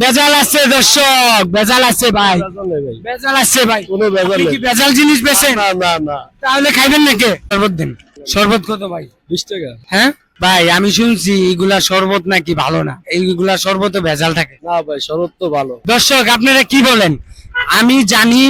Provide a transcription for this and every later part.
বেজাল আছে দর্শক, বেজাল আছে ভাই, বেজাল আছে ভাই। কোনো বেজাল আপনি নেই। কি বেজাল জিনিস বেচেন? না না না, তাহলে খাইবেন নাকি? শরবত দিন। শরবত কত ভাই? 20 টাকা। হ্যাঁ ভাই, আমি শুনছি এইগুলা শরবত নাকি ভালো না, এইগুলা শরবতে ভেজাল থাকে। না ভাই, শরৎ তো ভালো। দর্শক আপনারা কি বলেন? আমি জানি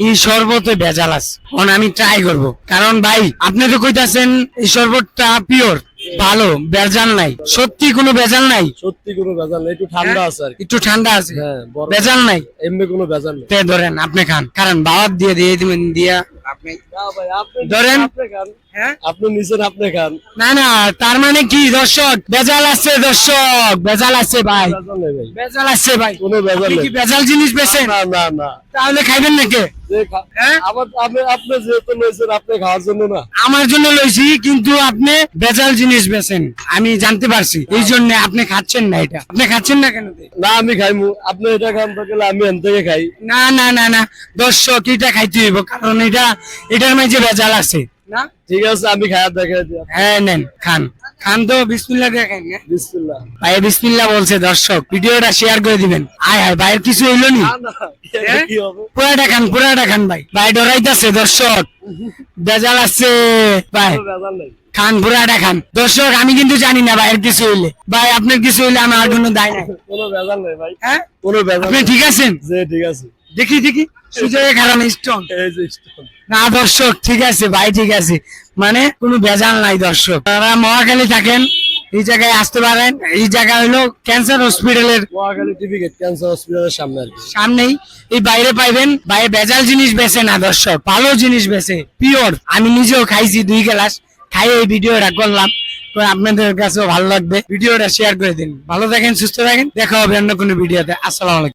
এই শরবতে ভেজাল আছে, এখন আমি ট্রাই করব। কারণ ভাই আপনি তো কইতাছেন এই শরবতটা পিওর, ভালো, ভেজাল নাই। সত্যি কোনো ভেজাল নাই? সত্যি কোনো ভেজাল নেই, একটু ঠান্ডা আছে আর কি। একটু ঠান্ডা আছে, হ্যাঁ, বরফ। ভেজাল নাই। এমনি কোনো ভেজাল নেই। তে ধরেন আপনি খান, কারণ বাবাত দিয়ে দিয়ে দিবেন দিয়া আপনি না ভাই, আপনি ধরেন। আপনি খান। হ্যাঁ আপনি নিছেন, আপনি খান। না না, তার মানে কি দর্শক ভেজাল আছে? দর্শক ভেজাল আছে ভাই, ভেজাল নেই ভাই, ভেজাল আছে ভাই। কোনো ভেজাল আপনি নেই। কি ভেজাল জিনিস বেচেন? না না না, তাহলে খাইবেন নাকি? যে হ্যাঁ? আপনি যেহেতু নিয়েছেন, আপনি খাওয়ার জন্য না। আমার জন্য লইছি, কিন্তু আপনি ভেজাল জিনিস বেচেন আমি জানতে পারছি, এই জন্য আপনি খাচ্ছেন না। এটা আপনি খাচ্ছেন না কেন? না, আমি খাইমু, আপনি এটা খান থাকলে আমি এন থেকে খাই। না না না না দর্শক, এটা খাইতে হইব, কারণ এটার মাঝে ভেজাল আছে না। ঠিক আছে, আমি খায়া দেখাই দিই। হ্যাঁ নেন, খান খান তো, বিসমিল্লাহ দিয়ে খান। বিসমিল্লাহ। ভাই বিসমিল্লাহ বলছে, দর্শক ভিডিওটা শেয়ার করে দিবেন। আয় হায়, ভাইয়ের কিছু হইলো নি? না না, এটা কি হবে? পুরাটা খান, পুরাটা খান ভাই। ভাই ডরাইতাছে দর্শক, ভেজাল আছে ভাই। কোনো ভেজাল নেই। খান, পুরাটা খান। দর্শক আমি কিন্তু জানি না ভাইয়ের কিছু হইলে, ভাই আপনার কিছু হইলে আমার কোনো দায় নাই। কোনো ভেজাল নেই ভাই, হ্যাঁ কোনো ভেজাল আপনি নেই। ঠিক আছেন? যে ঠিক আছে, দেখি দেখি, সুযোগে খারাপ স্ট্রং। এই যে stone। না দর্শক ঠিক আছে ভাই, ঠিক আছে, মানে কোনো ভেজাল নাই। দর্শক তারা মহাখালী থাকেন, এই জায়গায় আসতে পারেন। এই জায়গা হলো ক্যান্সার হসপিটালের মহাখালী টিভি গেট, ক্যান্সার হসপিটালের সামনে আর কি। সামনেই। এই বাইরে পাইবেন, বাইরে ভেজাল জিনিস বেচে না দর্শক, ভালো জিনিস বেচে, পিওর। আমি নিজেও খাইছি 2 গ্লাস, খাই এই ভিডিওটা করলাম। তো আপনাদের কাছেও ভালো লাগবে, ভিডিওটা শেয়ার করে দিন। ভালো থাকেন, সুস্থ থাকেন, দেখা হবে অন্য কোনো ভিডিওতে। আসসালামু আলাইকুম।